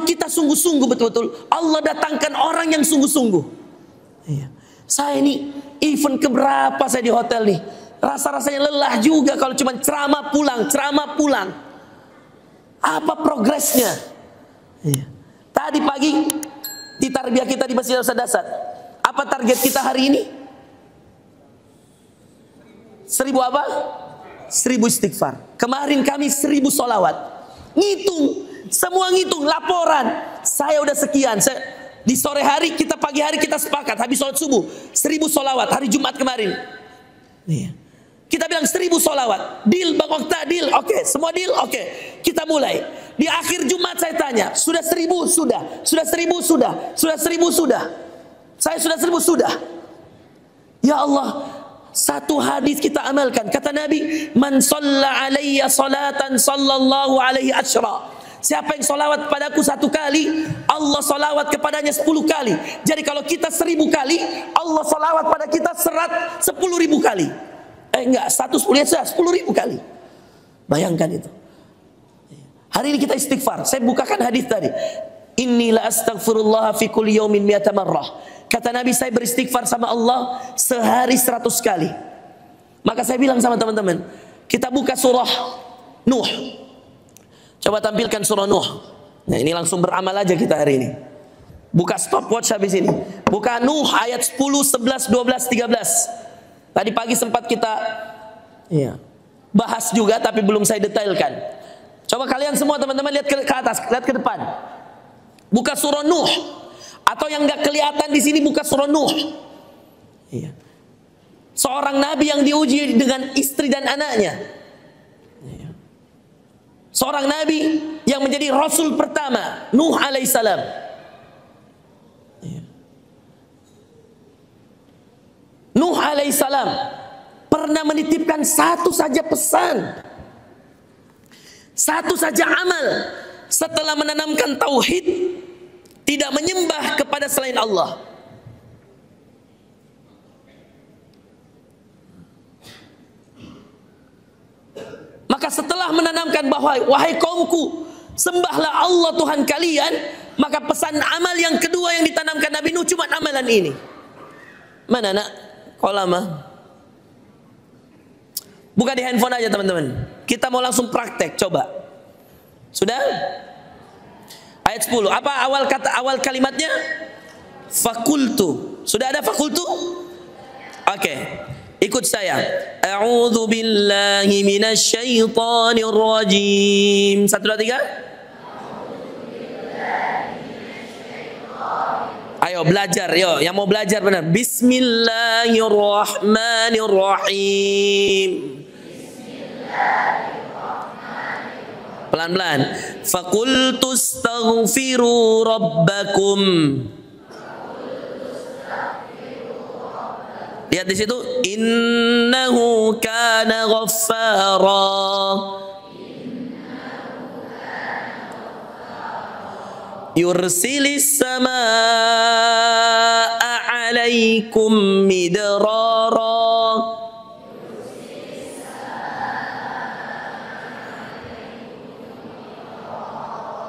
kita sungguh-sungguh betul-betul, Allah datangkan orang yang sungguh-sungguh. Iya. Saya ini event keberapa saya di hotel nih, rasa-rasanya lelah juga kalau cuma ceramah pulang. Apa progresnya? Iya. Tadi pagi di tarbiyah kita di Masjid Al-Sadasat, apa target kita hari ini? 1000 apa? 1000 istighfar. Kemarin kami 1000 solawat. Ngitung, semua ngitung, laporan. Saya udah sekian. Di sore hari kita, pagi hari kita sepakat habis sholat subuh 1000 solawat. Hari Jumat kemarin. Iya. Kita bilang 1000 solawat. Deal Bang Okta, deal. Oke, semua deal. Oke, kita mulai. Di akhir Jumat saya tanya, sudah 1000? Sudah. Sudah 1000? Sudah. Sudah 1000? Sudah. Saya sudah 1000? Sudah. Ya Allah, satu hadis kita amalkan. Kata Nabi, man shalla alayya salatan sallallahu alaihi asyra. Siapa yang solawat padaku 1 kali, Allah solawat kepadanya 10 kali. Jadi kalau kita 1000 kali, Allah solawat pada kita 10.000 kali. Enggak, 10.000 kali. Bayangkan itu. Hari ini kita istighfar. Saya bukakan hadis tadi. Inni la astaghfirullah fi kulli yaumin mi'ata marrah. Kata Nabi, saya beristighfar sama Allah sehari 100 kali. Maka saya bilang sama teman-teman, kita buka surah Nuh. Coba tampilkan surah Nuh. Nah, ini langsung beramal aja kita hari ini. Buka stopwatch habis ini. Buka Nuh ayat 10, 11, 12, 13. Tadi pagi sempat kita bahas juga, tapi belum saya detailkan. Coba kalian semua teman-teman lihat ke atas, lihat ke depan. Buka surah Nuh. Atau yang nggak kelihatan di sini, buka surah Nuh. Iya. Seorang nabi yang diuji dengan istri dan anaknya. Iya. Seorang nabi yang menjadi rasul pertama, Nuh alaihissalam. Iya. Nuh alaihissalam pernah menitipkan satu saja pesan, satu saja amal setelah menanamkan tauhid, tidak menyembah kepada selain Allah. Maka setelah menanamkan bahwa wahai kaumku, sembahlah Allah Tuhan kalian, maka pesan amal yang kedua yang ditanamkan Nabi Nuh cuma amalan ini. Mana nak? Kolama. Buka di handphone aja teman-teman. Kita mau langsung praktek, coba. Sudah? Ayat 10. Apa awal kalimatnya? Fakultu. Sudah ada fakultu? Oke. Ikut saya. A'udzu billahi minasyaitonir rajim. 1 2 3. Ayo belajar, yo, yang mau belajar benar. Bismillahirrahmanirrahim. Pelan-pelan. Faqultu astaghfiru rabbakum. Lihat di situ, innahu kana ghaffara. Yursilis samaa'a 'alaikum midrara.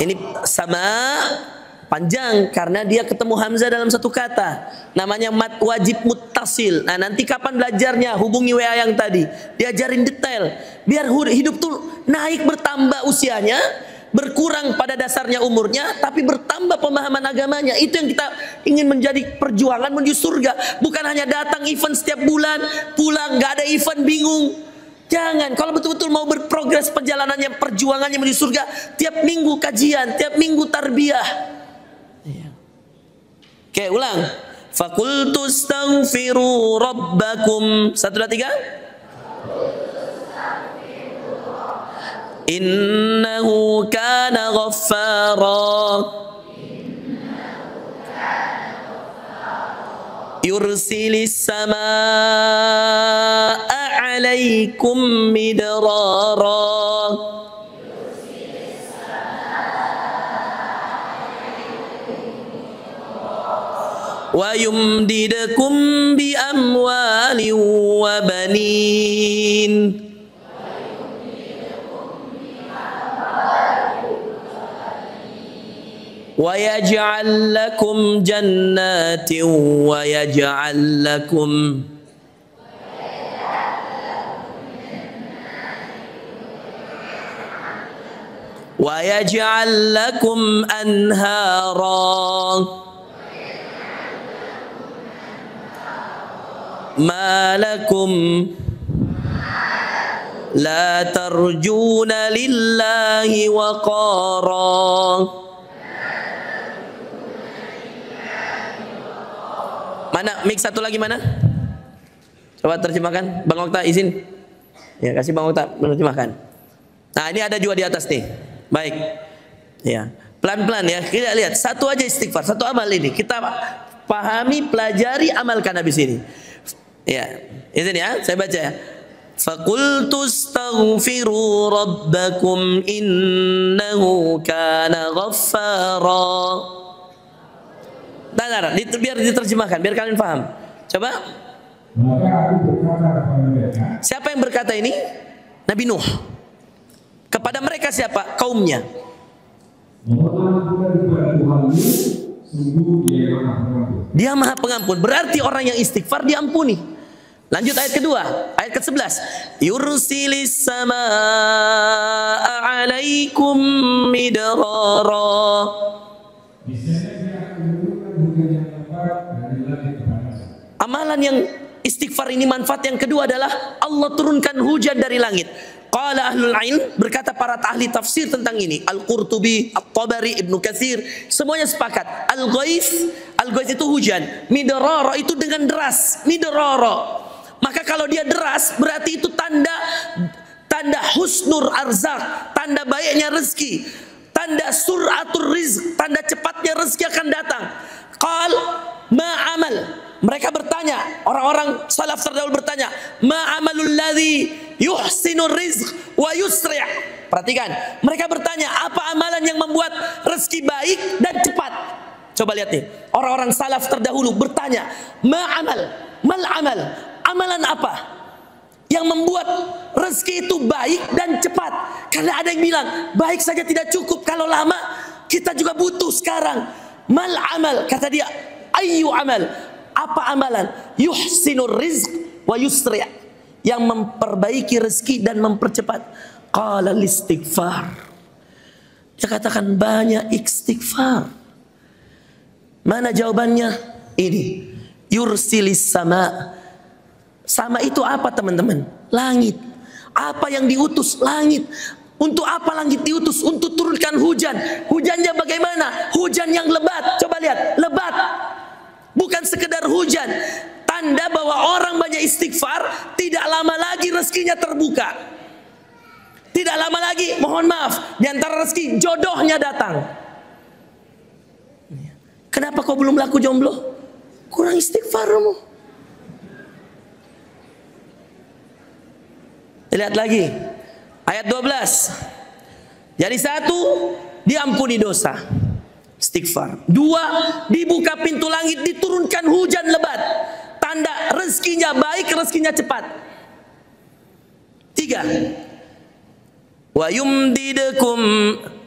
Ini sama panjang karena dia ketemu Hamzah dalam satu kata. Namanya mat wajib muttasil. Nah, nanti kapan belajarnya? Hubungi WA yang tadi. Diajarin detail. Biar hidup tuh naik bertambah usianya, berkurang pada dasarnya umurnya, tapi bertambah pemahaman agamanya. Itu yang kita ingin menjadi perjuangan menuju surga. Bukan hanya datang event setiap bulan, pulang nggak ada event, bingung. Jangan, kalau betul-betul mau berprogres perjalanannya, perjuangannya menuju surga, tiap minggu kajian, tiap minggu tarbiyah. Oke, ulang. Faqultu astaghfiru rabbakum. 1 2 3. Innahu kana ghaffara. Yursilis samaa'a 'alaikum midrara. Wa yumdidukum bi amwalin wa banin. wa yaj'al lakum jannatin wa yaj'al lakum anhara ma lakum la tarjuna lillahi waqara. Mana mix satu lagi mana? Coba terjemahkan, Bang Okta izin. Ya, kasih Bang Okta menerjemahkan. Nah, ini ada juga di atas nih. Baik. Ya, pelan-pelan ya. Kita lihat satu aja istighfar, satu amal ini. Kita pahami, pelajari, amalkan habis ini. Ya, izin ya, saya baca ya. Faqultu astaghfiru rabbakum innahu kana ghaffara. Nah, biar diterjemahkan, biar kalian paham. Coba. Siapa yang berkata ini? Nabi Nuh. Kepada mereka siapa? Kaumnya. Dia Maha Pengampun. Berarti orang yang istighfar diampuni. Lanjut ayat kedua, ayat ke-11. Yursilis samaa'a 'alaikum midrara. Amalan yang istighfar ini manfaat yang kedua adalah Allah turunkan hujan dari langit. Qala ahlul ilm, berkata para ahli tafsir tentang ini, Al-Qurtubi, At-Tabari, Ibnu Katsir, semuanya sepakat. Al-Ghais itu hujan, midrara itu dengan deras, midrara. Maka kalau dia deras berarti itu tanda husnur arzak, tanda baiknya rezeki, tanda suratul rizq, tanda cepatnya rezeki akan datang. Qal ma amal. Mereka bertanya, orang-orang salaf terdahulu bertanya, ma amalul ladzi yuhsinur rizq wa yusri'. Perhatikan, mereka bertanya, apa amalan yang membuat rezeki baik dan cepat? Coba lihat nih, orang-orang salaf terdahulu bertanya, ma amal, mal amal, amalan apa yang membuat rezeki itu baik dan cepat? Karena ada yang bilang, baik saja tidak cukup, kalau lama kita juga butuh sekarang. Mal amal, kata dia, ayyu amal, apa amalan? Yuhsinur rizq wa yusri', yang memperbaiki rezeki dan mempercepat. Qala istighfar. Dia katakan banyak istighfar. Mana jawabannya? Ini. Yursilis sama. Sama itu apa teman-teman? Langit. Apa yang diutus? Langit. Untuk apa langit diutus? Untuk turunkan hujan. Hujannya bagaimana? Hujan yang lebat. Coba lihat, lebat. Bukan sekedar hujan. Tanda bahwa orang banyak istighfar, tidak lama lagi rezekinya terbuka. Tidak lama lagi, mohon maaf, di antara rezeki jodohnya datang. Kenapa kau belum laku jomblo? Kurang istighfarmu. Lihat lagi ayat 12. Jadi satu, diampuni dosa, istighfar. Dua, dibuka pintu langit, diturunkan hujan lebat, tanda rezekinya baik, rezekinya cepat. Tiga, wa yumdidukum.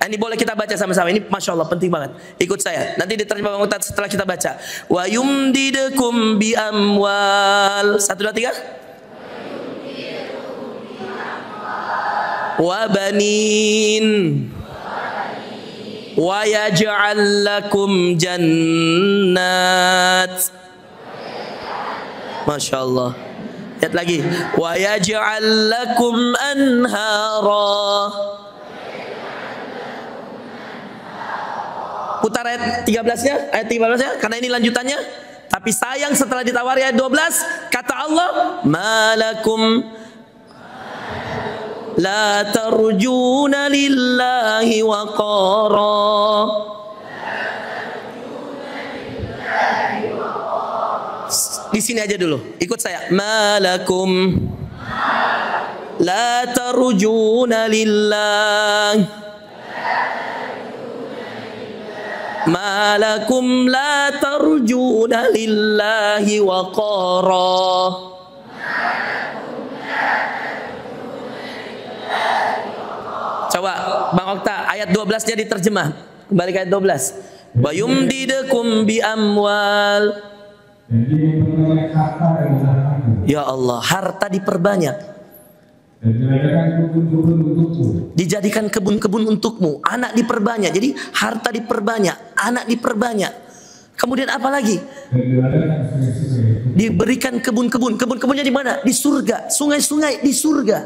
Ini boleh kita baca sama-sama. Ini masya Allah penting banget. Ikut saya. Nanti diterjemah Bang Ustaz setelah kita baca. Wa yumdidukum bi amwal. 1, 2, 3. Wa banin. Wa yaj'al lakum jannat. Masya Allah. Lihat lagi. Wa yaj'al lakum anhara. Putar ayat 13-nya, ayat 13-nya, karena ini lanjutannya. Tapi sayang setelah ditawari ayat 12, kata Allah, malakum la tarjuna lillahi waqara. Di sini aja dulu, ikut saya. Malakum la tarjuna lillahi, malakum la tarjuna lillahi waqara. Coba Bang Okta, ayat 12-nya diterjemah. Kembali ke ayat 12. wa yumdidukum bi amwal. Ya Allah, harta diperbanyak. Dijadikan kebun-kebun untukmu, anak diperbanyak. Jadi harta diperbanyak, anak diperbanyak. Kemudian apa lagi? Diberikan kebun-kebun. Kebun-kebunnya di mana? Di surga. Sungai-sungai di surga.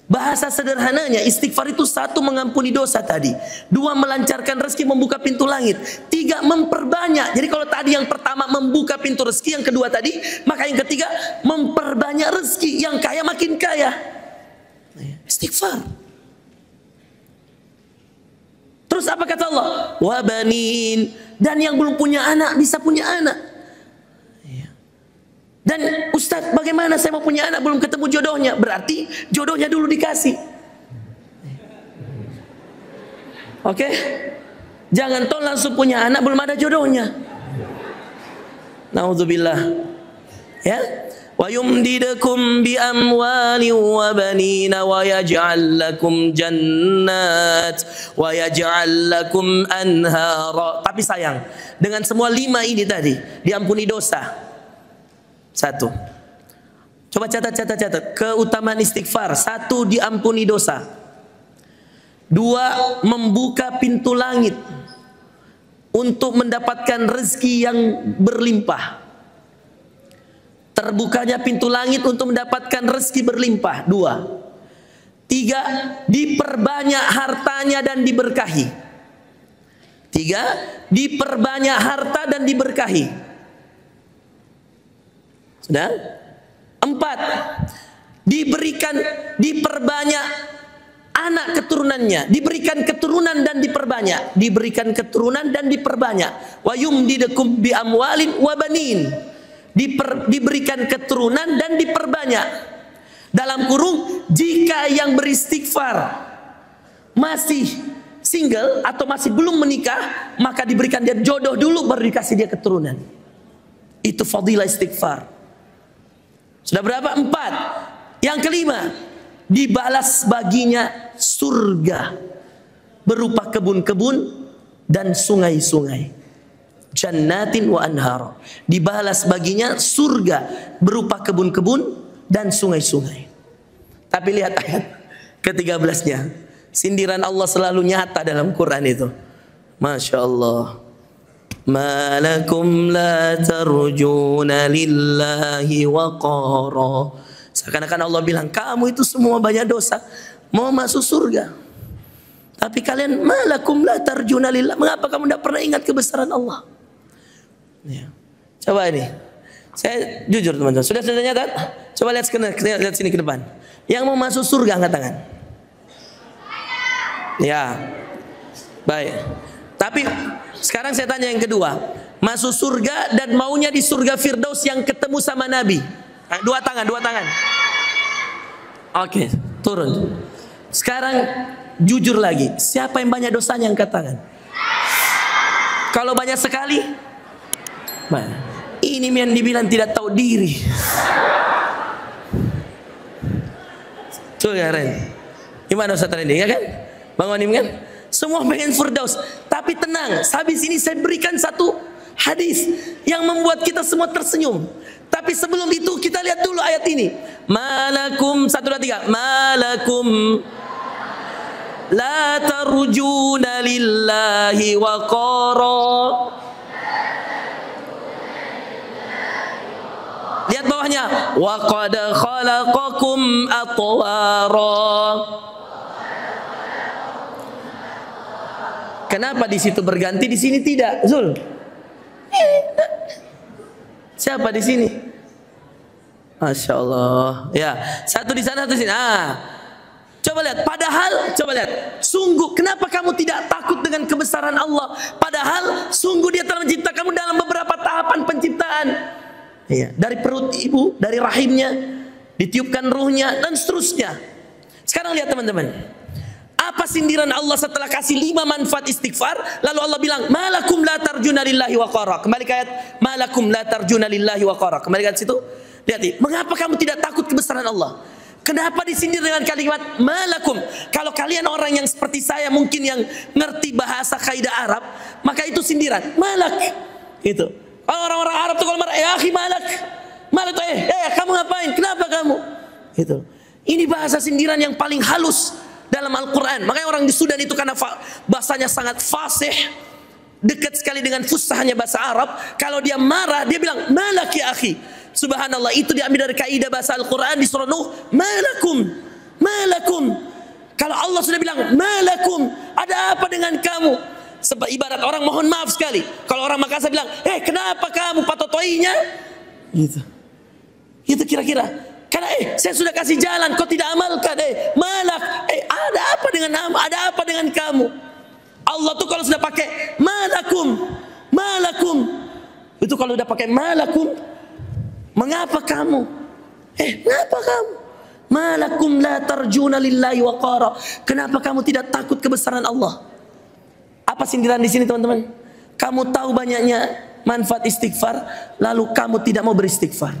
Bahasa sederhananya, istighfar itu satu, mengampuni dosa tadi. Dua, melancarkan rezeki, membuka pintu langit. Tiga, memperbanyak. Jadi kalau tadi yang pertama membuka pintu rezeki, yang kedua tadi, maka yang ketiga memperbanyak rezeki. Yang kaya makin kaya. Istighfar. Terus apa kata Allah? Wabanin. Dan yang belum punya anak bisa punya anak. Dan Ustadz, bagaimana saya mau punya anak belum ketemu jodohnya? Berarti jodohnya dulu dikasih. Oke? Jangan toh langsung punya anak belum ada jodohnya. Nauzubillah. Ya? Wa yumdidukum bi amwali wa banina wa yaj'al lakum jannat wa yaj'al lakum anhara. Tapi sayang, dengan semua 5 ini tadi, diampuni dosa. 1. Coba catat. Keutamaan istighfar. 1, diampuni dosa. 2, membuka pintu langit untuk mendapatkan rezeki yang berlimpah. Terbukanya pintu langit untuk mendapatkan rezeki berlimpah. 2. 3, diperbanyak hartanya dan diberkahi. 3, diperbanyak harta dan diberkahi. Sudah? 4, diperbanyak anak keturunannya, diberikan keturunan dan diperbanyak, diberikan keturunan dan diperbanyak. Wa yumdidukum bi amwalin wa banin. Diberikan keturunan dan diperbanyak. Dalam kurung, jika yang beristighfar masih single atau masih belum menikah, maka diberikan dia jodoh dulu baru dikasih dia keturunan. Itu fadilah istighfar. Sudah berapa? 4. Yang kelima, dibalas baginya surga berupa kebun-kebun dan sungai-sungai. Jannatin wa anhar. Dibalas baginya surga berupa kebun-kebun dan sungai-sungai. Tapi lihat ayat ke-13-nya. Sindiran Allah selalu nyata dalam Quran itu. Masya Allah. Ma lakum la tarjuna lillahi waqara. Seakan-akan Allah bilang, kamu itu semua banyak dosa, mau masuk surga. Tapi kalian, ma lakum la tarjuna lillah. Mengapa kamu tidak pernah ingat kebesaran Allah? Ya. Coba ini. Saya jujur teman-teman, sudah nyatat? Coba lihat sini ke depan. Yang mau masuk surga angkat tangan. Ya. Baik. Tapi sekarang saya tanya yang kedua, masuk surga dan maunya di surga Firdaus yang ketemu sama Nabi. Dua tangan. Oke, turun. Sekarang jujur lagi, siapa yang banyak dosanya angkat tangan? Kalau banyak sekali, ini yang dibilang tidak tahu diri. Tuh ya Ren, gimana Ustaz Randy, ya kan? Bang Onim kan? Semua pengen Firdaus. Tapi tenang, habis ini saya berikan satu hadis yang membuat kita semua tersenyum. Tapi sebelum itu kita lihat dulu ayat ini. Malakum 1, 2, 3. Malakum la tarjuna lillahi waqara. Lihat bawahnya. Wa qad khalaqakum atwara. Kenapa di situ berganti, di sini tidak? Zul. Siapa di sini? Masya Allah. Ya, satu di sana, satu di sini. Coba lihat. Padahal, coba lihat. Sungguh, kenapa kamu tidak takut dengan kebesaran Allah? Padahal, sungguh Dia telah mencipta kamu dalam beberapa tahapan penciptaan. Ya, dari perut ibu, dari rahimnya, ditiupkan ruhnya, dan seterusnya. Sekarang lihat teman-teman. Apa sindiran Allah setelah kasih 5 manfaat istighfar? Lalu Allah bilang, malakum la tarjuna lillahi waqara. Kembali ke ayat, malakum la tarjuna lillahi waqara. Kembali ke ayat situ. Lihat, mengapa kamu tidak takut kebesaran Allah? Kenapa disindir dengan kalimat malakum? Kalau kalian orang yang seperti saya mungkin yang ngerti bahasa kaidah Arab, maka itu sindiran. Malak. Itu. Orang-orang Arab tuh kalau marah, akhi malak. Malak tuh, kamu ngapain? Kenapa kamu? Itu. Ini bahasa sindiran yang paling halus dalam Al-Quran. Makanya orang di Sudan itu karena bahasanya sangat fasih, dekat sekali dengan fusahnya bahasa Arab. Kalau dia marah, dia bilang malak ya akhi. Subhanallah, itu diambil dari kaidah bahasa Al-Quran di surah Nuh. Malakum, malakum. Kalau Allah sudah bilang malakum, ada apa dengan kamu? Sebab ibarat orang mohon maaf sekali. Kalau orang Makassar bilang, kenapa kamu patotoinya? Gitu. Itu kira-kira. Karena saya sudah kasih jalan, kau tidak amalkan. Malak, ada apa dengan kamu? Allah tuh kalau sudah pakai malakum, malakum, itu kalau sudah pakai malakum, mengapa kamu? Mengapa kamu? Malakum la tarjuna lillahi waqara. Kenapa kamu tidak takut kebesaran Allah? Apa sindiran di sini teman-teman? Kamu tahu banyaknya manfaat istighfar, lalu kamu tidak mau beristighfar.